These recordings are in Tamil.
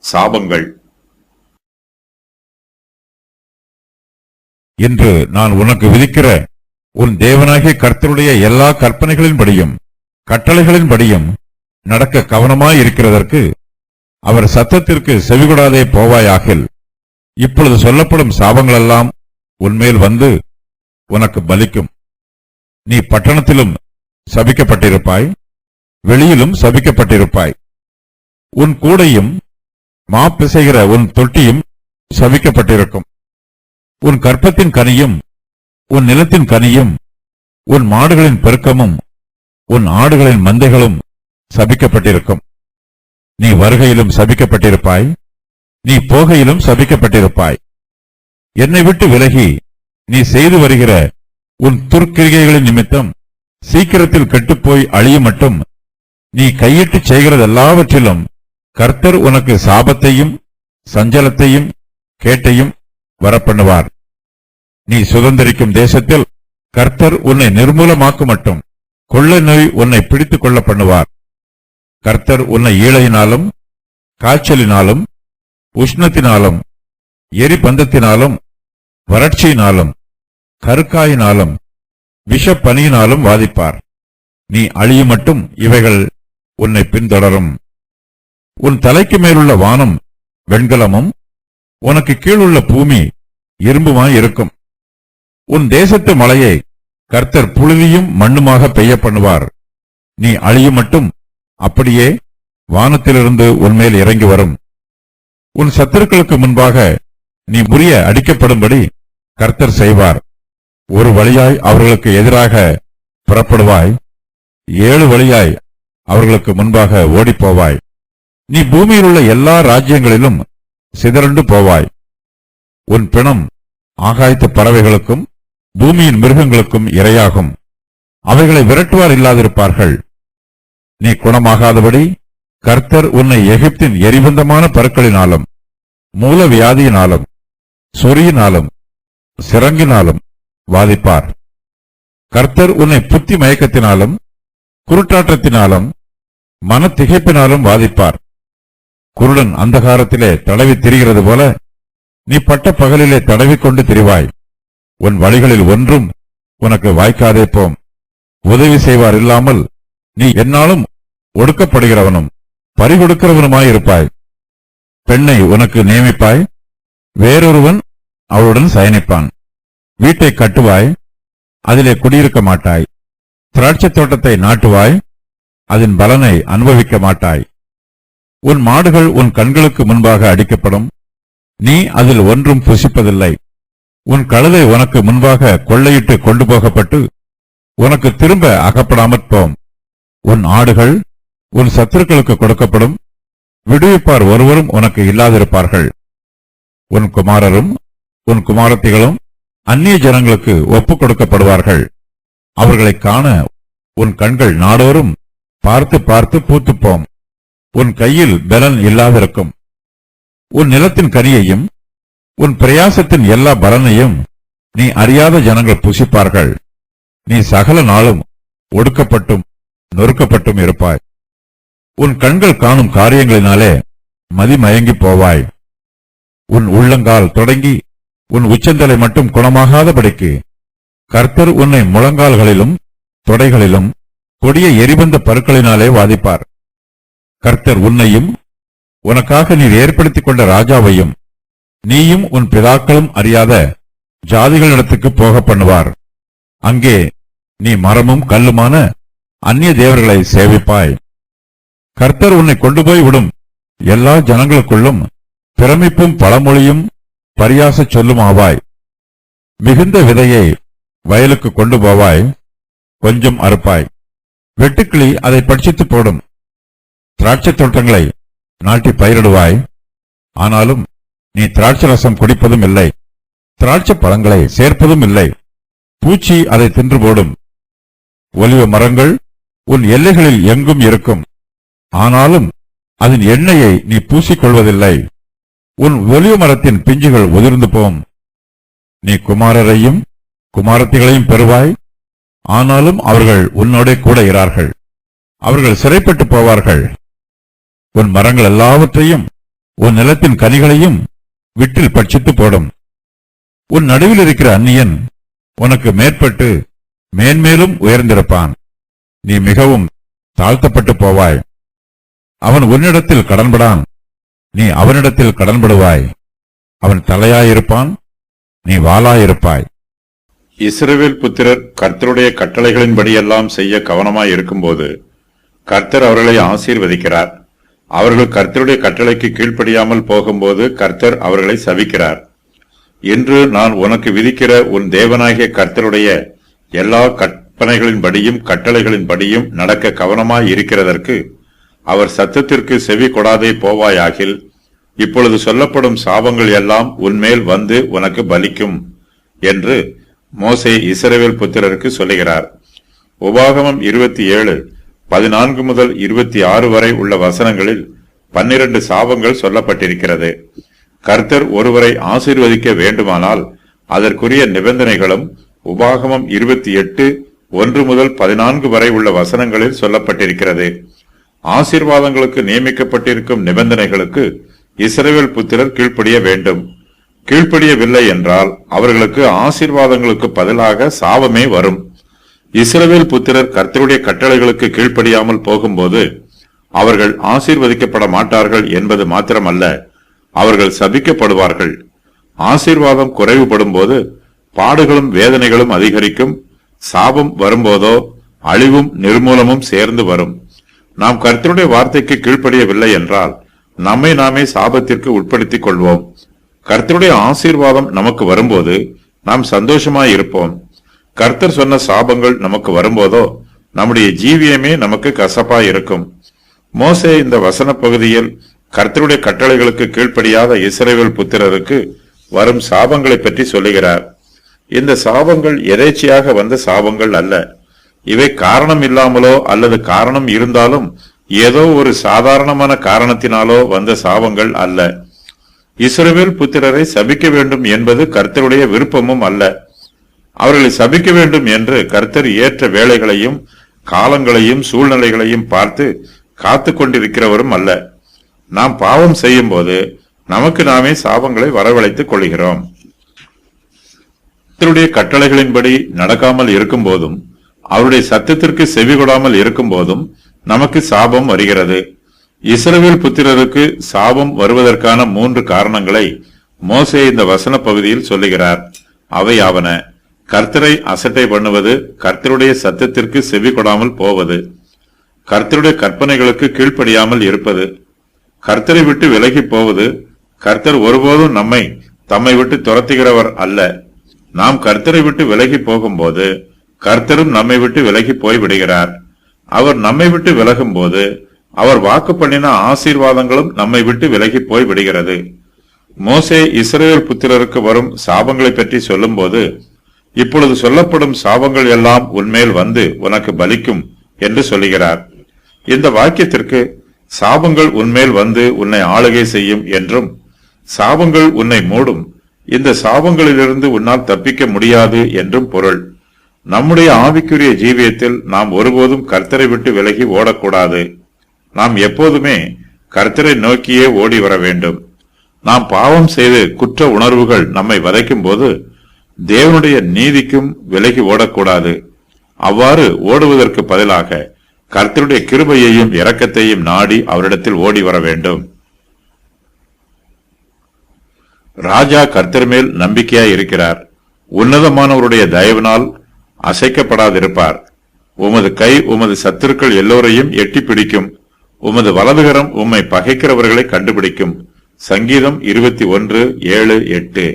சாபங்கள். இன்று நான் உனக்கு விதிக்கிற உன் தேவனாகிய கர்த்தருடைய எல்லா கற்பனைகளின்படியும் கட்டளைகளின்படியும் நடக்க கவனமாயிருக்கிறதற்கு அவர் சத்தத்திற்கு செவிகொடாதே போவாயாகில் இப்பொழுது சொல்லப்படும் சாபங்களெல்லாம் உன்மேல் வந்து உனக்கு பலிக்கும். நீ பட்டணத்திலும் சபிக்கப்பட்டிருப்பாய், வெளியிலும் சபிக்கப்பட்டிருப்பாய். உன் கூடையும் மாப்பிசைகிற உன் தொட்டியும் சபிக்கப்பட்டிருக்கும். உன் கற்பத்தின் கனியும் உன் நிலத்தின் கனியும் உன் மாடுகளின் பெருக்கமும் உன் ஆடுகளின் மந்தைகளும் சபிக்கப்பட்டிருக்கும். நீ வருகையிலும் சபிக்கப்பட்டிருப்பாய், நீ போகையிலும் சபிக்கப்பட்டிருப்பாய். என்னை விட்டு விலகி நீ செய்து வருகிற உன் துர்க்கிரிகைகளின் நிமித்தம் சீக்கிரத்தில் கெட்டுப்போய் அழிய மட்டும் நீ கையிட்டு செய்கிறதெல்லாவற்றிலும் கர்த்தர் உனக்கு சாபத்தையும் சஞ்சலத்தையும் கேட்டையும் வரப்பண்ணுவார். நீ சுதந்திரிக்கும் தேசத்தில் கர்த்தர் உன்னை நிர்மூலமாக்கு மட்டும் கொள்ளை நோய் உன்னை பிடித்துக் கொள்ள பண்ணுவார். கர்த்தர் உன்னை ஈழையினாலும் காய்ச்சலினாலும் உஷ்ணத்தினாலும் எரிபந்தத்தினாலும் வறட்சியினாலும் கருக்காயினாலும் விஷப்பனியினாலும் வாதிப்பார். நீ அழியும் மட்டும் இவைகள் உன்னை பின்தொடரும். உன் தலைக்கு மேலுள்ள வானம் வெண்கலமும் உனக்கு கீழுள்ள பூமி இரும்புமாயிருக்கும். உன் தேசத்து மழையை கர்த்தர் புழுதியும் மண்ணுமாக பெய்ய பண்ணுவார். நீ அழியும் மட்டும் அப்படியே வானத்திலிருந்து உன்மேல் இறங்கி வரும். உன் சத்துருக்களுக்கு முன்பாக நீ முறிய அடிக்கப்படும்படி கர்த்தர் செய்வார். ஒரு வழியாய் அவர்களுக்கு எதிராக புறப்படுவாய், 7 வழியாய் அவர்களுக்கு முன்பாக ஓடிப்போவாய். நீ பூமியிலுள்ள எல்லா ராஜ்யங்களிலும் சிதறண்டு போவாய். உன் பிணம் ஆகாயத்து பறவைகளுக்கும் பூமியின் மிருகங்களுக்கும் இரையாகும். அவைகளை விரட்டுவார் இல்லாதிருப்பார்கள். நீ குணமாகாதபடி கர்த்தர் உன்னை எகிப்தின் எரிபந்தமான பருக்களினாலும் மூல வியாதியினாலும் சொறியினாலும் சிறங்கினாலும் வாதிப்பார். கர்த்தர் உன்னை புத்தி மயக்கத்தினாலும் குருட்டாட்டத்தினாலும் மனத்திகைப்பினாலும் வாதிப்பார். குருடன் அந்தகாரத்திலே தடவி திரிகிறது போல நீ பட்ட பகலிலே தடவிக்கொண்டு திரிவாய். உன் வழிகளில் ஒன்றும் உனக்கு வாய்க்காதே போம். உதவி செய்வார் இல்லாமல் நீ எந்நாளும் ஒடுக்கப்படுகிறவனும் பறிகொடுக்கிறவனுமாயிருப்பாய். பெண்ணை உனக்கு நியமிப்பாய், வேறொருவன் அவளுடன் சயனிப்பான். வீட்டை கட்டுவாய், அதிலே குடியிருக்க மாட்டாய். திராட்சை தோட்டத்தை நாட்டுவாய், அதன் பலனை அனுபவிக்க மாட்டாய். உன் மாடுகள் உன் கண்களுக்கு முன்பாக அடிக்கப்படும், நீ அதில் ஒன்றும் புசிப்பதில்லை. உன் கழுதை உனக்கு முன்பாக கொள்ளையிட்டு கொண்டு போகப்பட்டு உனக்கு திரும்ப அகப்படாமற் போம். உன் ஆடுகள் உன் சத்துருக்களுக்கு கொடுக்கப்படும், விடுவிப்பார் ஒருவரும் உனக்கு இல்லாதிருப்பார்கள். உன் குமாரரும் உன் குமாரத்திகளும் அந்நிய ஜனங்களுக்கு ஒப்புக் கொடுக்கப்படுவார்கள். அவர்களை காண உன் கண்கள் நாடோறும் பார்த்து பார்த்து பூத்துப்போம். உன் கையில் பலன் இல்லாதிருக்கும். உன் நிலத்தின் கனியையும் உன் பிரயாசத்தின் எல்லா பலனையும் நீ அறியாத ஜனங்கள் புசிப்பார்கள். நீ சகல நாளும் ஒடுக்கப்பட்டும் நொறுக்கப்பட்டும் இருப்பாய். உன் கண்கள் காணும் காரியங்களினாலே மதிமயங்கி போவாய். உன் உள்ளங்கால் தொடங்கி உன் உச்சந்தலை மட்டும் குணமாகாதபடிக்கு கர்த்தர் உன்னை முழங்கால்களிலும் தொடைகளிலும் கொடிய எரிபந்த பருக்களினாலே வாதிப்பார். கர்த்தர் உன்னையும் உனக்காக நீர் ஏற்படுத்திக் கொண்ட ராஜாவையும் நீயும் உன் பிதாக்களும் அறியாத ஜாதிகளிடத்துக்கு போக பண்ணுவார். அங்கே நீ மரமும் கல்லுமான அந்நிய தேவர்களை சேவிப்பாய். கர்த்தர் உன்னை கொண்டு போய் விடும் எல்லா ஜனங்களுக்குள்ளும் பிரமிப்பும் பழமொழியும் பரியாச சொல்லும் ஆவாய். மிகுந்த விதையை வயலுக்கு கொண்டு போவாய், கொஞ்சம் அறுப்பாய். வெட்டுக்கிளி அதை பட்சித்து போடும். திராட்சை தோட்டங்களை நாட்டி பயிரிடுவாய், ஆனாலும் நீ திராட்சை ரசம் குடிப்பதும் இல்லை, திராட்சை பழங்களை சேர்ப்பதும் இல்லை. பூச்சி அதை தின்று போடும். ஒலிவ மரங்கள் உன் எல்லைகளில் எங்கும் இருக்கும், ஆனாலும் அதன் எண்ணெயை நீ பூசிக்கொள்வதில்லை. உன் ஒலிவ மரத்தின் பிஞ்சுகள் உதிர்ந்து போம். நீ குமாரரையும் குமாரத்திகளையும் பெறுவாய், ஆனாலும் அவர்கள் உன்னோட கூட இரார்கள். அவர்கள் சிறைப்பட்டு போவார்கள். உன் மரங்கள் எல்லாவற்றையும் உன் நிலத்தின் கனிகளையும் விட்டில் பட்சித்து போடும். உன் நடுவில் இருக்கிற அந்நியன் உனக்கு மேற்பட்டு மேன்மேலும் உயர்ந்திருப்பான். நீ மிகவும் தாழ்த்தப்பட்டு போவாய். அவன் உன்னிடத்தில் கடன்படான், நீ அவனிடத்தில் கடன்படுவாய். அவன் தலையாயிருப்பான், நீ வாளாயிருப்பாய். இஸ்ரவேல் புத்திரர் கர்த்தருடைய கட்டளைகளின்படியெல்லாம் செய்ய கவனமாய் இருக்கும்போது கர்த்தர் அவர்களை ஆசீர்வதிக்கிறார். அவர்கள் கர்த்தருடைய கட்டளைக்கு கீழ்ப்படியாமல் போகும்போது கர்த்தர் அவர்களை சபிக்கிறார். இன்று நான் உனக்கு விதிக்கிற உன் தேவனாகிய கர்த்தருடைய எல்லா கற்பனைகளின்படியும் கட்டளைகளின்படியும் நடக்க கவனமாய் இருக்கிறதற்கு அவர் சத்தத்திற்கு செவி கொடாதே போவாயாகில் இப்பொழுது சொல்லப்படும் சாபங்கள் எல்லாம் உன்மேல் வந்து உனக்கு பலிக்கும் என்று மோசே இஸ்ரவேல் புத்திரருக்கு சொல்லுகிறார். உபாகமம் 27:14 முதல் 26 வரை உள்ள வசனங்களில் 12 சாபங்கள் சொல்லப்பட்டிருக்கிறது. கர்த்தர் ஒருவரை ஆசீர்வதிக்க வேண்டுமானால் அதற்குரிய நிபந்தனைகளும் உபாகமம் 28:1 முதல் 14 வரை உள்ள வசனங்களில் சொல்லப்பட்டிருக்கிறது. ஆசீர்வாதங்களுக்கு நியமிக்கப்பட்டிருக்கும் நிபந்தனைகளுக்கு இஸ்ரவேல் புத்திரர் கீழ்ப்படிய வேண்டும். கீழ்ப்படியவில்லை என்றால் அவர்களுக்கு ஆசீர்வாதங்களுக்கு பதிலாக சாபமே வரும். இஸ்ரவேல் புத்திரர் கர்த்தருடைய கட்டளைகளுக்கு கீழ்ப்படியாமல் போகும்போது அவர்கள் ஆசீர்வதிக்கப்பட மாட்டார்கள் என்பது மாத்திரமல்ல, அவர்கள் சபிக்கப்படுவார்கள். ஆசீர்வாதம் குறைவுபடும் போது பாடுகளும் வேதனைகளும் அதிகரிக்கும். சாபம் வரும்போதோ அழிவும் நிர்மூலமும் சேர்ந்து வரும். நாம் கர்த்தருடைய வார்த்தைக்கு கீழ்ப்படியவில்லை என்றால் நம்மை நாமே சாபத்திற்கு உட்படுத்திக் கொள்வோம். கர்த்தருடைய ஆசீர்வாதம் நமக்கு வரும்போது நாம் சந்தோஷமாய் இருப்போம். கர்த்தர் சொன்ன சாபங்கள் நமக்கு வரும்போதோ நம்முடைய ஜீவியமே நமக்கு கசப்பாய் இருக்கும். மோசே இந்த வசன பகுதியில் கர்த்தருடைய கட்டளைகளுக்கு கீழ்ப்படியாத இஸ்ரவேல் புத்திரருக்கு வரும் சாபங்களை பற்றி சொல்லுகிறார். இந்த சாபங்கள் எதேச்சையாக வந்த சாபங்கள் அல்ல. இவை காரணம் இல்லாமலோ அல்லது காரணம் இருந்தாலும் ஏதோ ஒரு சாதாரணமான காரணத்தினாலோ வந்த சாபங்கள் அல்ல. இஸ்ரவேல் புத்திரரை சபிக்க வேண்டும் என்பது கர்த்தருடைய விருப்பமும் அல்ல. அவர்களை சபிக்க வேண்டும் என்று கர்த்தர் ஏற்ற வேளைகளையும் காலங்களையும் சூழ்நிலைகளையும் பார்த்து காத்து கொண்டிருக்கிறவரும் அல்ல. நாம் பாவம் செய்யும் போது நமக்கு நாமே சாபங்களை வரவழைத்துக் கொள்கிறோம். கர்த்தருடைய கட்டளைகளின்படி நடக்காமல் இருக்கும் போதும் அவருடைய சத்தத்திற்கு செவிகொடாமல் இருக்கும் போதும் நமக்கு சாபம் வருகிறது. இஸ்ரவேல் புத்திரருக்கு சாபம் வருவதற்கான 3 காரணங்களை மோசே இந்த வசன பகுதியில் சொல்லுகிறார். அவையாவன: கர்த்தரை அசட்டை பண்ணுவது, கர்த்தருடைய சத்தத்திற்கு செவி கொடாமல் போவது, கர்த்தருடைய கற்பனைகளுக்கு கீழ்ப்படியாமல் இருப்பது, கர்த்தரை விட்டு விலகி போவது. கர்த்தர் ஒருபோதும் நம்மை தம்மை விட்டு துரத்துகிறவர் அல்ல. நாம் கர்த்தரை விட்டு விலகி போகும்போது கர்த்தரும் நம்மை விட்டு விலகி போய் விடுகிறார். அவர் நம்மை விட்டு விலகும் போது அவர் வாக்கு பண்ணின ஆசீர்வாதங்களும் நம்மை விட்டு விலகி போய் விடுகிறது. மோசே இஸ்ரவேல் புத்திரருக்கு வரும் சாபங்களை பற்றி சொல்லும் போது, இப்பொழுது சொல்லப்படும் சாபங்கள் எல்லாம் உன்மேல் வந்து உனக்கு பலிக்கும் என்று சொல்லுகிறார். இந்த வாக்கியத்திற்கு சாபங்கள் உன்மேல் வந்து உன்னை ஆளுகை செய்யும் என்றும், சாபங்கள் உன்னை மூடும், இந்த சாபங்களிலிருந்து உன்னால் தப்பிக்க முடியாது என்றும் பொருள். நம்முடைய ஆவிக்குரிய ஜீவியத்தில் நாம் ஒருபோதும் கர்த்தரை விட்டு விலகி ஓடக்கூடாது. நாம் எப்போதுமே கர்த்தரை நோக்கியே ஓடி வர வேண்டும். நாம் பாவம் செய்து குற்ற உணர்வுகள் நம்மை வதைக்கும் போது தேவனுடைய நீதிக்கும் விலகி ஓடக்கூடாது. அவ்வாறு ஓடுவதற்கு பதிலாக கர்த்தருடைய கிருபையையும் இரக்கத்தையும் நாடி அவரிடத்தில் ஓடி வர வேண்டும். ராஜா கர்த்தர் மேல் நம்பிக்கையாய் இருக்கிறார். உன்னதமானவருடைய தயவினால் அசைக்கப்படாதிருப்பார். உமது கை உமது சத்துருக்கள் எல்லோரையும் எட்டி பிடிக்கும். உமது வலதுகரம் உம்மை பகைக்கிறவர்களை கண்டுபிடிக்கும். சங்கீதம் 21:7-8.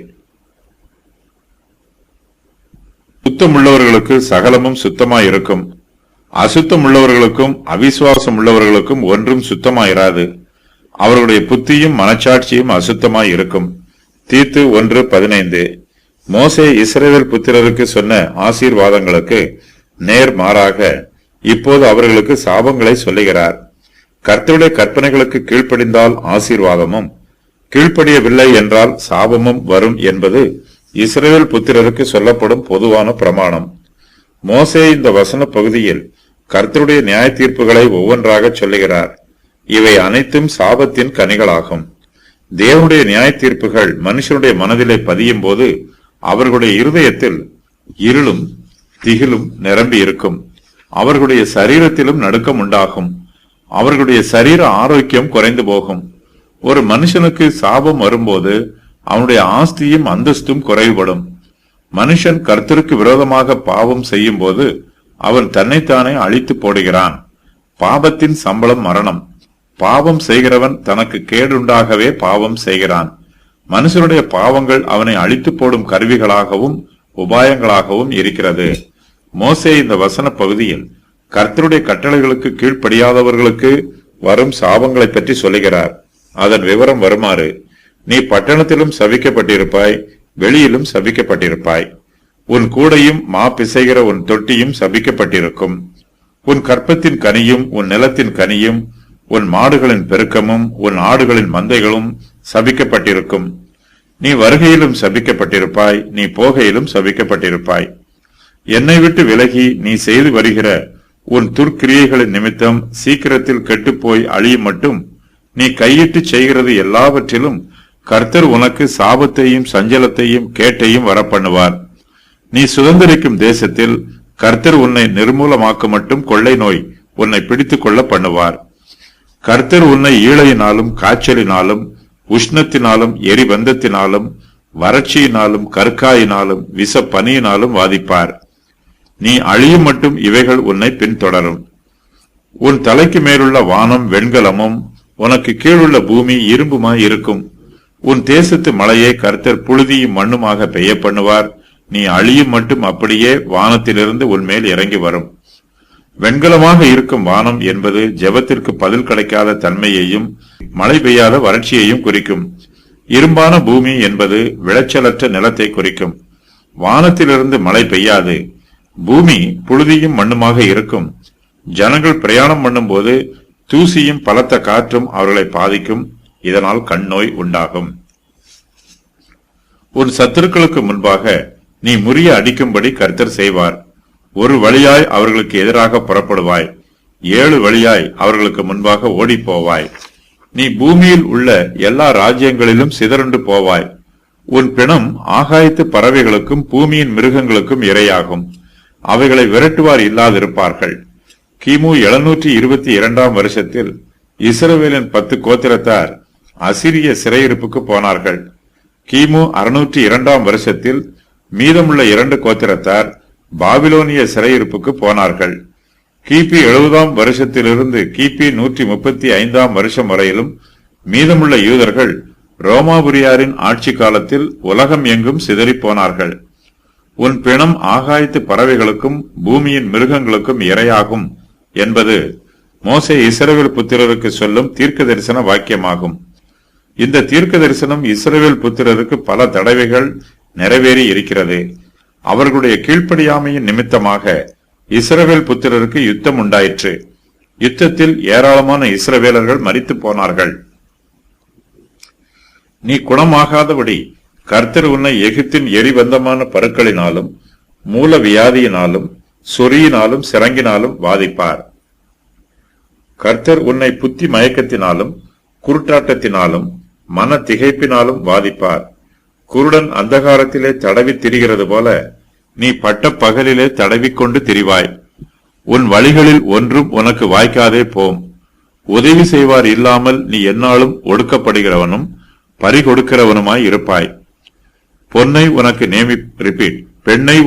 சுத்தமுள்ளவர்களுக்கு சகலமும் சுத்தமாயிருக்கும். அசுத்தம் உள்ளவர்களுக்கும் அவிசுவாசம் உள்ளவர்களுக்கும் ஒன்றும் சுத்தமாயிராது. அவர்களுடைய புத்தியும் மனச்சாட்சியும் அசுத்தமாய் இருக்கும். தீத்து 1:15. மோசே இஸ்ரவேல் புத்திரருக்கு சொன்ன ஆசீர்வாதங்களுக்கு நேர் மாறாக இப்போது அவர்களுக்கு சாபங்களை சொல்லுகிறார். கர்த்தருடைய கற்பனைகளுக்கு கீழ்ப்படிந்தால் ஆசீர்வாதமும், கீழ்ப்படியவில்லை என்றால் சாபமும் வரும் என்பது இஸ்ரவேல் புத்திரருக்கு சொல்லப்படும் பொதுவான பிரமாணம். மோசே இந்த வசன பகுதியில் கர்த்தருடைய நியாய தீர்ப்புகளை ஒவ்வொன்றாக சொல்லுகிறார். இவை அனைத்தும் சாபத்தின் கனிகளாகும். தேவனுடைய நியாய தீர்ப்புகள் மனுஷனுடைய மனதிலே பதியும் போது அவர்களுடைய இருதயத்தில் இருளும் திகிலும் நிரம்பி இருக்கும். அவர்களுடைய சரீரத்திலும் நடுக்கம் உண்டாகும். அவர்களுடைய சரீர ஆரோக்கியம் குறைந்து போகும். ஒரு மனுஷனுக்கு சாபம் வரும்போது அவனுடைய ஆஸ்தியும் அந்தஸ்தும் குறைவுபடும். மனுஷன் கர்த்தருக்கு விரோதமாக பாவம் செய்யும் போது அவன் தன்னைத்தானே அழித்து போடுகிறான். பாவத்தின் சம்பளம் மரணம். பாவம் செய்கிறவன் தனக்கு கேடுண்டாகவே பாவம் செய்கிறான். மனுஷனுடைய பாவங்கள் அவனை அழித்து போடும் கருவிகளாகவும் உபாயங்களாகவும் இருக்கிறது. மோசே இந்த வசன பகுதியில் கர்த்தருடைய கட்டளைகளுக்கு கீழ்ப்படியாதவர்களுக்கு வரும் சாபங்களை பற்றி சொல்லுகிறார். அதன் விவரம் வருமாறு: நீ பட்டணத்திலும் சபிக்கப்பட்டிருப்பாய், வெளியிலும் சபிக்கப்பட்டிருப்பாய். உன் கூடையும் மா பிசைகிற உன் தொட்டியும் சபிக்கப்பட்டிருக்கும். உன் கற்பத்தின் கனியும் உன் நிலத்தின் கனியும் உன் மாடுகளின் பெருக்கமும் உன் ஆடுகளின் மந்தைகளும் சபிக்கப்பட்டிருக்கும். நீ வருகையிலும் சபிக்கப்பட்டிருப்பாய், நீ போகையிலும் சபிக்கப்பட்டிருப்பாய். என்னை விட்டு விலகி நீ செய்து வருகிற உன் துர்க்கிரியைகளின் நிமித்தம் சீக்கிரத்தில் கெட்டுப்போய் அழியும் மட்டும் நீ கையிட்டு செய்கிறது எல்லாவற்றிலும் கர்த்தர் உனக்கு சாபத்தையும் சஞ்சலத்தையும் கேட்டையும் வரப்பண்ணுவார். நீ சுதந்திரிக்கும் தேசத்தில் கர்த்தர் உன்னை நிர்மூலமாக்க மட்டும் கொள்ளை நோய் உன்னை பிடித்துக் கொள்ள பண்ணுவார். கர்த்தர் உன்னை ஈழையினாலும் காய்ச்சலினாலும் உஷ்ணத்தினாலும் எரிபந்தத்தினாலும் வறட்சியினாலும் கற்காயினாலும் விஷ பனியினாலும் வாதிப்பார். நீ அழியும் மட்டும் இவைகள் உன்னை பின்தொடரும். உன் தலைக்கு மேலுள்ள வானம் வெண்கலமும் உனக்கு கீழுள்ள பூமி இரும்புமாய் இருக்கும். உன் தேசத்து மழையை கர்த்தர் புழுதியும் மண்ணுமாக பெய்ய பண்ணுவார். நீ அழியும் மட்டும் அப்படியே வானத்திலிருந்து உன்மேல் இறங்கி வரும். வெண்கலமாக இருக்கும் வானம் என்பது ஜெபத்திற்கு பதில் கிடைக்காத தன்மையையும் மழை பெய்யாத வறட்சியையும் குறிக்கும். இரும்பான பூமி என்பது விளைச்சலற்ற நிலத்தை குறிக்கும். வானத்திலிருந்து மழை பெய்யாது. பூமி புழுதியும் மண்ணுமாக இருக்கும். ஜனங்கள் பிரயாணம் பண்ணும் போது தூசியும் பலத்த காற்றும் அவர்களை பாதிக்கும். இதனால் கண் நோய் உண்டாகும். உன் சத்துருக்களுக்கு முன்பாக நீ முறிய அடிக்கும்படி கர்த்தர் செய்வார். ஒரு வழியாய் அவர்களுக்கு எதிராக புறப்படுவாய், 7 வழியாய் அவர்களுக்கு முன்பாக ஓடி போவாய். நீ பூமியில் உள்ள எல்லா ராஜ்யங்களிலும் சிதறுண்டு போவாய். உன் பிணம் ஆகாயத்து பறவைகளுக்கும் பூமியின் மிருகங்களுக்கும் இரையாகும். அவைகளை விரட்டுவார் இல்லாதிருப்பார்கள். கிமு 722 வருஷத்தில் இஸ்ரவேலின் 10 கோத்திரத்தார் அசிரிய சிறையிருப்புக்கு போனார்கள். கிமு 602 வருஷத்தில் மீதமுள்ள 2 கோத்திரத்தார் பாபிலோனிய சிறையிருப்புக்கு போனார்கள். கிபி 70 வருஷத்திலிருந்து கிபி 135 வருஷம் வரையிலும் மீதமுள்ள யூதர்கள் ரோமாபுரியாரின் ஆட்சி காலத்தில் உலகம் எங்கும் சிதறி போனார்கள். உன் பிணம் ஆகாயத்து பறவைகளுக்கும் பூமியின் மிருகங்களுக்கும் இரையாகும் என்பது மோசே இஸ்ரவேல் புத்திரருக்கு சொல்லும் தீர்க்க தரிசன வாக்கியமாகும். இந்த தீர்க்க தரிசனம் இஸ்ரவேல் புத்திரருக்கு பல தடவைகள் நிறைவேறி இருக்கிறது. அவர்களுடைய கீழ்ப்படியாமையின் நிமித்தமாக இஸ்ரவேல் புத்திரருக்கு யுத்தம் உண்டாயிற்று. யுத்தத்தில் ஏராளமான இஸ்ரவேலர்கள் மரித்து போனார்கள். நீ குணமாகாதபடி கர்த்தர் உன்னை எகிப்தின் எரிபந்தமான பருக்களினாலும் மூல வியாதியினாலும் சொறியினாலும் சிறங்கினாலும் வாதிப்பார். கர்த்தர் உன்னை புத்தி மயக்கத்தினாலும் குருட்டாட்டத்தினாலும் மன திகைப்பினாலும் வாதிப்பார். குருடன் அந்தகாரத்திலே தடவி திரிகிறது போல நீ பட்ட பகலிலே தடவிக்கொண்டு திரிவாய். உன் வழிகளில் ஒன்றும் உனக்கு வாய்க்காதே போம். உதவி செய்வார் இல்லாமல் நீ எந்நாளும் ஒடுக்கப்படுகிறவனும் பறிகொடுக்கிறவனுமாய் இருப்பாய். பெண்ணை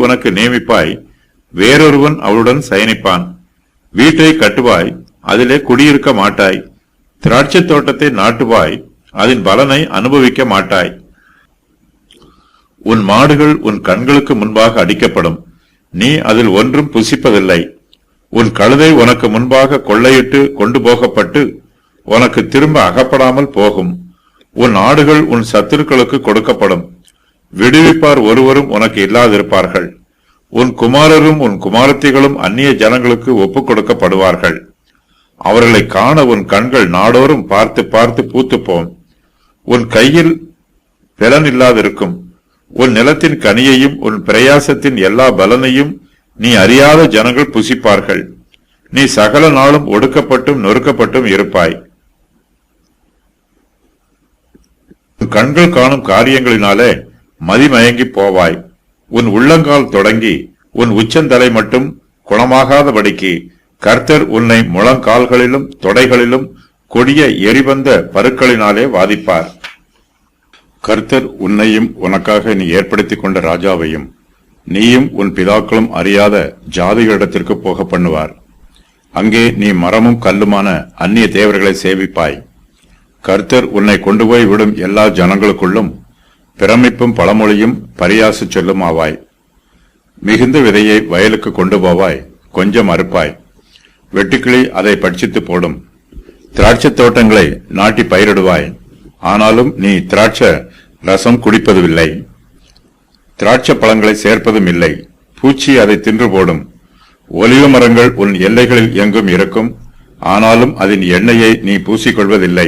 உனக்கு நியமிப்பாய், வேறொருவன் அவளுடன் சயனிப்பான். வீட்டை கட்டுவாய், அதிலே குடியிருக்க மாட்டாய். திராட்சை தோட்டத்தை நாட்டுவாய், அதன் பலனை அனுபவிக்க மாட்டாய். உன் மாடுகள் உன் கண்களுக்கு முன்பாக அடிக்கப்படும், நீ அதில் ஒன்றும் புசிப்பதில்லை. உன் கழுதை உனக்கு முன்பாக கொள்ளையிட்டு கொண்டு போகப்பட்டு உனக்கு திரும்ப அகப்படாமல் போகும். உன் ஆடுகள் உன் சத்துருக்களுக்கு கொடுக்கப்படும். விடுவிப்பார் ஒருவரும் உனக்கு இல்லாதிருப்பார்கள். உன் குமாரரும் உன் குமாரத்திகளும் அந்நிய ஜனங்களுக்கு ஒப்புக் கொடுக்கப்படுவார்கள். அவர்களை காண உன் கண்கள் நாடோறும் பார்த்து பார்த்து பூத்துப்போம். உன் கையில் பலன் இல்லாதிருக்கும். உன் நிலத்தின் கனியையும் உன் பிரயாசத்தின் எல்லா பலனையும் நீ அறியாத ஜனங்கள் புசிப்பார்கள். நீ சகல நாளும் ஒடுக்கப்பட்டும் நொறுக்கப்பட்டும் இருப்பாய். கண்கள் காணும் காரியங்களினாலே மதிமயங்கி போவாய். உன் உள்ளங்கால் தொடங்கி உன் உச்சந்தலை மட்டும் குணமாகாதபடிக்கு கர்த்தர் உன்னை முழங்கால்களிலும் தொடைகளிலும் கொடிய எரிபந்த பருக்களினாலே வாதிப்பார். கர்த்தர் உன்னையும் உனக்காக நீ ஏற்படுத்திக் கொண்ட ராஜாவையும் நீயும் உன் பிதாக்களும் அறியாத ஜாதிகளிடத்திற்கு போக பண்ணுவார். அங்கே நீ மரமும் கல்லுமான அந்நிய தேவர்களை சேவிப்பாய். கர்த்தர் உன்னை கொண்டு போய் விடும் எல்லா ஜனங்களுக்குள்ளும் பிரமிப்பும் பழமொழியும் பரியாச சொல்லும் ஆவாய். மிகுந்த விதையை வயலுக்கு கொண்டு போவாய், கொஞ்சம் அறுப்பாய். வெட்டுக்கிளி அதை பட்சித்து போடும். திராட்சை தோட்டங்களை நாட்டி பயிரிடுவாய், ஆனாலும் நீ திராட்சை ரசம் குடிப்பதுமில்லை, திராட்சை பழங்களை சேர்ப்பதும் இல்லை. பூச்சி அதை தின்று போடும். ஒலிவ மரங்கள் உன் எல்லைகளில் எங்கும் இருக்கும், ஆனாலும் அதன் எண்ணெயை நீ பூசிக்கொள்வதில்லை.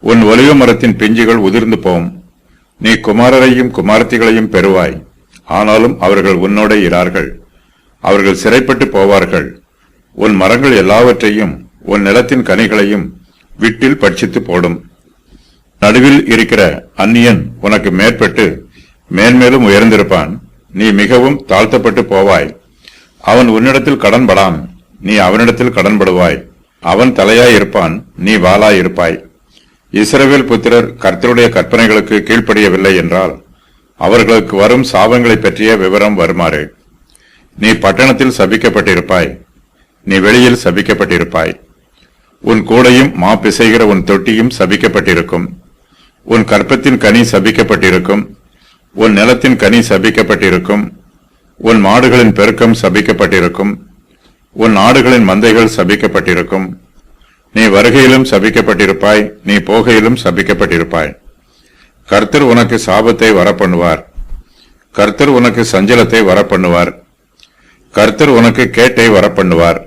உன் ஒலிவ மரத்தின் பிஞ்சுகள் உதிர்ந்து போம். நீ குமாரரையும் குமாரத்திகளையும் பெறுவாய், ஆனாலும் அவர்கள் உன்னோட இரார்கள். அவர்கள் சிறைப்பட்டு போவார்கள். உன் மரங்கள் எல்லாவற்றையும் உன் நிலத்தின் கனிகளையும் விட்டில் பட்சித்து போடும். நடுவில் இருக்கிற அந்நியன் உனக்கு மேற்பட்டு மேன்மேலும் உயர்ந்திருப்பான். நீ மிகவும் தாழ்த்தப்பட்டு போவாய். அவன் உன்னிடத்தில் கடன்படான், நீ அவனிடத்தில் கடன்படுவாய். அவன் தலையாய் இருப்பான், நீ வாளாய் இருப்பாய். இஸ்ரவேல் புத்திரர் கர்த்தருடைய கற்பனைகளுக்கு கீழ்ப்படியவில்லை என்றால் அவர்களுக்கு வரும் சாபங்களை பற்றிய விவரம் வருமாறு. நீ பட்டணத்தில் சபிக்கப்பட்டிருப்பாய், நீ வெளியில் சபிக்கப்பட்டிருப்பாய். உன் கூடையும் மா பிசைகிற உன் தொட்டியும் சபிக்கப்பட்டிருக்கும். உன் கற்பத்தின் கனி சபிக்கப்பட்டிருக்கும். உன் நிலத்தின் கனி சபிக்கப்பட்டிருக்கும். உன் மாடுகளின் பெருக்கம் சபிக்கப்பட்டிருக்கும். உன் ஆடுகளின் மந்தைகள் சபிக்கப்பட்டிருக்கும். நீ வருகையிலும் சபிக்கப்பட்டிருப்பாய், நீ போகையிலும் சபிக்கப்பட்டிருப்பாய். கர்த்தர் உனக்கு சாபத்தை வரப்பண்ணுவார். கர்த்தர் உனக்கு சஞ்சலத்தை வரப்பண்ணுவார். கர்த்தர் உனக்கு கேட்டை வரப்பண்ணுவார்.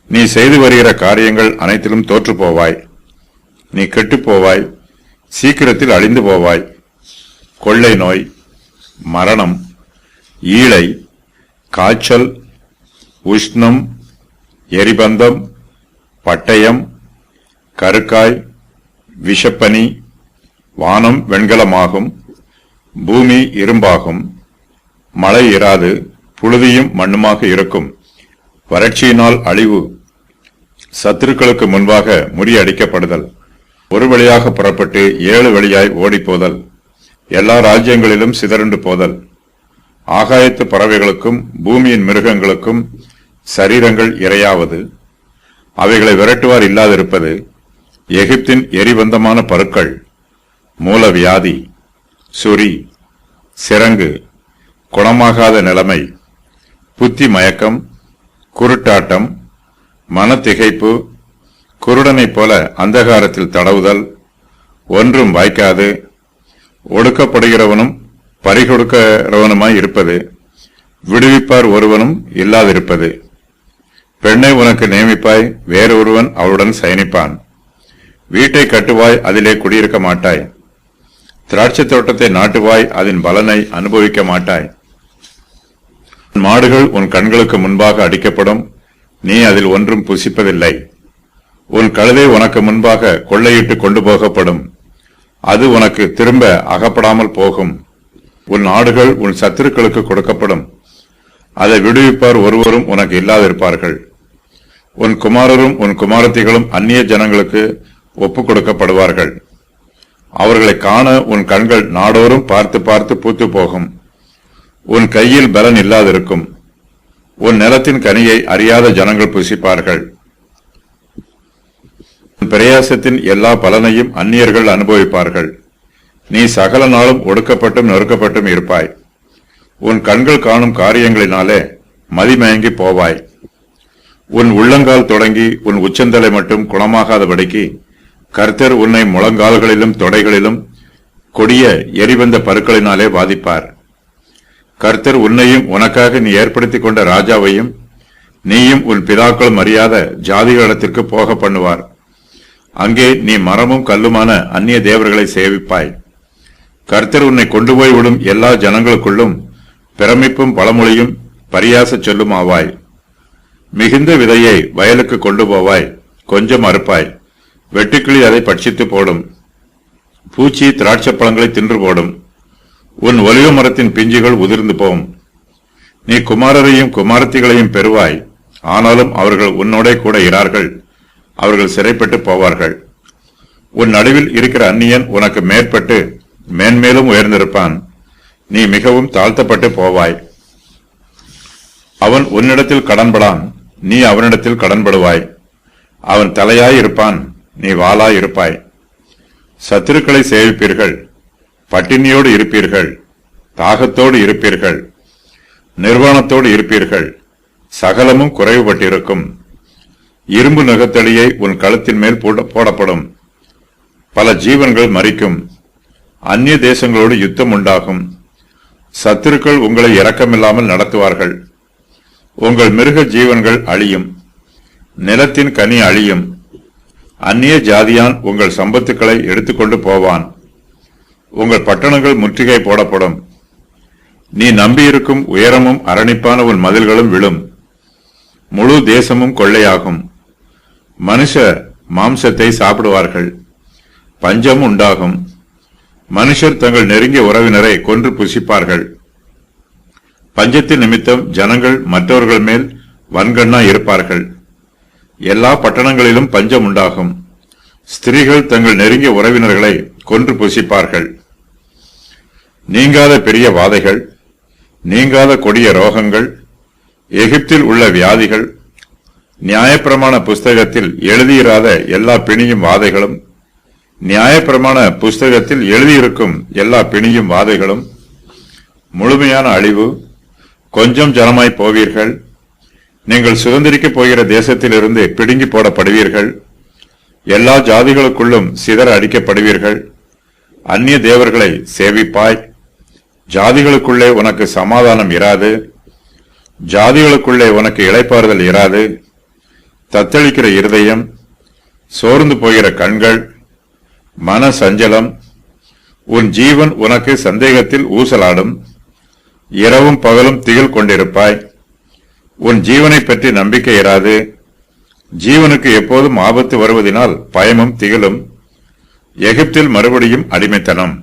நீ செய்து வருகிற காரியங்கள் அனைத்திலும் தோற்று போவாய். நீ கெட்டுப் போவாய், சீக்கிரத்தில் அழிந்து போவாய். கொள்ளை நோய், மரணம், ஈழை, காய்ச்சல், உஷ்ணம், எரிபந்தம், பட்டயம், கருக்காய், விஷப்பனி, வானம் வெண்கலமாகும், பூமி இரும்பாகும், மழை இராது, புழுதியும் மண்ணுமாக இருக்கும். வறட்சியினால் அழிவு, சத்துருக்களுக்கு முன்பாக முறியடிக்கப்படுதல், ஒரு வழியாக புறப்பட்டு 7 வழியாய் ஓடிப்போதல், எல்லா ராஜ்யங்களிலும் சிதறுண்டு போதல், ஆகாயத்து பறவைகளுக்கும் பூமியின் மிருகங்களுக்கும் சரீரங்கள் இரையாவது, அவைகளை விரட்டுவார் இல்லாதிருப்பது, எகிப்தின் எரிபந்தமான பருக்கள், மூலவியாதி, சுரி, சிரங்கு, குணமாகாத நிலைமை, புத்தி மயக்கம், குருட்டாட்டம், மனத்திகைப்பு, குருடனைப் போல அந்தகாரத்தில் தடவுதல், ஒன்றும் வாய்க்காது, ஒடுக்கப்படுகிறவனும் பறிகொடுக்கிறவனுமாய் இருப்பது, விடுவிப்பார் ஒருவனும் இல்லாதிருப்பது. பெண்ணை உனக்கு நியமிப்பாய், வேறொருவன் அவளுடன் சயனிப்பான். வீட்டை கட்டுவாய், அதிலே குடியிருக்க மாட்டாய். திராட்சை தோட்டத்தை நாட்டுவாய், அதன் பலனை அனுபவிக்க மாட்டாய். மாடுகள் உன் கண்களுக்கு முன்பாக அடிக்கப்படும், நீ அதில் ஒன்றும் புசிப்பதில்லை. உன் கழுதை உனக்கு முன்பாக கொள்ளையிட்டு கொண்டு போகப்படும், அது உனக்கு திரும்ப அகப்படாமல் போகும். உன் ஆடுகள் உன் சத்துருக்களுக்கு கொடுக்கப்படும், அதை விடுவிப்பார் ஒருவரும் உனக்கு இல்லாதிருப்பார்கள். உன் குமாரரும் உன் குமாரத்திகளும் அந்நிய ஜனங்களுக்கு ஒப்புக் கொடுக்கப்படுவார்கள். அவர்களை காண உன் கண்கள் நாடோறும் பார்த்து பார்த்து பூத்து போகும். உன் கையில் பலன் இல்லாதிருக்கும். உன் நிலத்தின் கனியை அறியாத ஜனங்கள் புசிப்பார்கள். உன் பிரயாசத்தின் எல்லா பலனையும் அந்நியர்கள் அனுபவிப்பார்கள். நீ சகல நாளும் ஒடுக்கப்பட்டும் நொறுக்கப்பட்டும் இருப்பாய். உன் கண்கள் காணும் காரியங்களினாலே மதிமயங்கி போவாய். உன் உள்ளங்கால் தொடங்கி உன் உச்சந்தலை மட்டும் குணமாகாதபடிக்கு கர்த்தர் உன்னை முழங்கால்களிலும் தொடைகளிலும் கொடிய எரிபந்த பருக்களினாலே வாதிப்பார். கர்த்தர் உன்னையும் உனக்காக நீ ஏற்படுத்திக் கொண்ட ராஜாவையும் நீயும் உன் பிதாக்களும் அறியாத ஜாதிகளிடத்திற்கு போக பண்ணுவார். அங்கே நீ மரமும் கல்லுமான அந்நிய தேவர்களை சேவிப்பாய். கர்த்தர் உன்னை கொண்டு போய் விடும் எல்லா ஜனங்களுக்குள்ளும் பிரமிப்பும் பழமொழியும் பரியாச சொல்லும் ஆவாய். மிகுந்த விதையை வயலுக்கு கொண்டு போவாய், கொஞ்சம் அறுப்பாய். வெட்டுக்கிளி அதை பட்சித்து போடும். பூச்சி திராட்சை பழங்களை தின்று போடும். உன் ஒலிவ மரத்தின் பிஞ்சுகள் உதிர்ந்து போம். நீ குமாரரையும் குமாரத்திகளையும் பெறுவாய். ஆனாலும் அவர்கள் உன்னோட கூட இரார்கள். அவர்கள் சிறைப்பட்டு போவார்கள். உன் நடுவில் இருக்கிற அந்நியன் உனக்கு மேற்பட்டு மேன்மேலும் உயர்ந்திருப்பான். நீ மிகவும் தாழ்த்தப்பட்டு போவாய். அவன் உன்னிடத்தில் கடன்படான், நீ அவனிடத்தில் கடன்படுவாய். அவன் தலையாயிருப்பான், நீ வாளாயிருப்பாய். சத்துருக்களை சேவிப்பீர்கள், பட்டினியோடு இருப்பீர்கள், தாகத்தோடு இருப்பீர்கள், நிர்வாணத்தோடு இருப்பீர்கள். சகலமும் குறைவுபட்டிருக்கும். இரும்பு நகத்தடியை உன் கழுத்தின் மேல் போடப்படும். பல ஜீவன்கள் மரிக்கும். அந்நிய தேசங்களோடு யுத்தம் உண்டாகும். சத்துருக்கள் உங்களை இரக்கமில்லாமல் நடத்துவார்கள். உங்கள் மிருக ஜீவன்கள் அழியும். நிலத்தின் கனி அழியும். அந்நிய ஜாதியான் உங்கள் சம்பத்துக்களை எடுத்துக்கொண்டு போவான். உங்கள் பட்டணங்கள் முற்றுகை போடப்படும். நீ நம்பியிருக்கும் உயரமும் அரணிப்பான உன் மதில்களும் விழும். முழு தேசமும் கொள்ளையாகும். மனுஷர் மாம்சத்தை சாப்பிடுவார்கள். பஞ்சம் உண்டாகும். மனுஷர் தங்கள் நெருங்கிய உறவினரை கொன்று புசிப்பார்கள். பஞ்சத்தின் நிமித்தம் ஜனங்கள் மற்றவர்கள் மேல் வன்கண்ணா இருப்பார்கள். எல்லா பட்டணங்களிலும் பஞ்சம் உண்டாகும். ஸ்திரீகள் தங்கள் நெருங்கிய உறவினர்களை கொன்று புசிப்பார்கள். நீங்காத பெரிய வாதைகள், நீங்காத கொடிய ரோகங்கள், எகிப்தில் உள்ள வியாதிகள், நியாயப்பிரமாண புஸ்தகத்தில் எழுதியிராத எல்லா பிணியும் வாதைகளும், நியாயப்பிரமாண புஸ்தகத்தில் எழுதியிருக்கும் எல்லா பிணியும் வாதைகளும், முழுமையான அழிவு. கொஞ்சம் ஜனமாய் போவீர்கள். நீங்கள் சுதந்திரிக்கப் போகிற தேசத்திலிருந்து பிடுங்கி போடப்படுவீர்கள். எல்லா ஜாதிகளுக்குள்ளும் சிதற அடிக்கப்படுவீர்கள். அந்நிய தேவர்களை சேவிப்பாய். ஜாதிகளுக்குள்ளே உனக்கு சமாதானம் இராது. ஜாதிகளுக்குள்ளே உனக்கு இளைப்பாறுதல் இராது. தத்தளிக்கிற இருதயம், சோர்ந்து போகிற கண்கள், மன சஞ்சலம். உன் ஜீவன் உனக்கு சந்தேகத்தில் ஊசலாடும். இரவும் பகலும் திகில் கொண்டிருப்பாய். உன் ஜீவனை பற்றி நம்பிக்கை இராது. ஜீவனுக்கு எப்போதும் ஆபத்து வருவதனால் பயமும் திகிலும். எகிப்தில் மறுபடியும் அடிமைத்தனம்.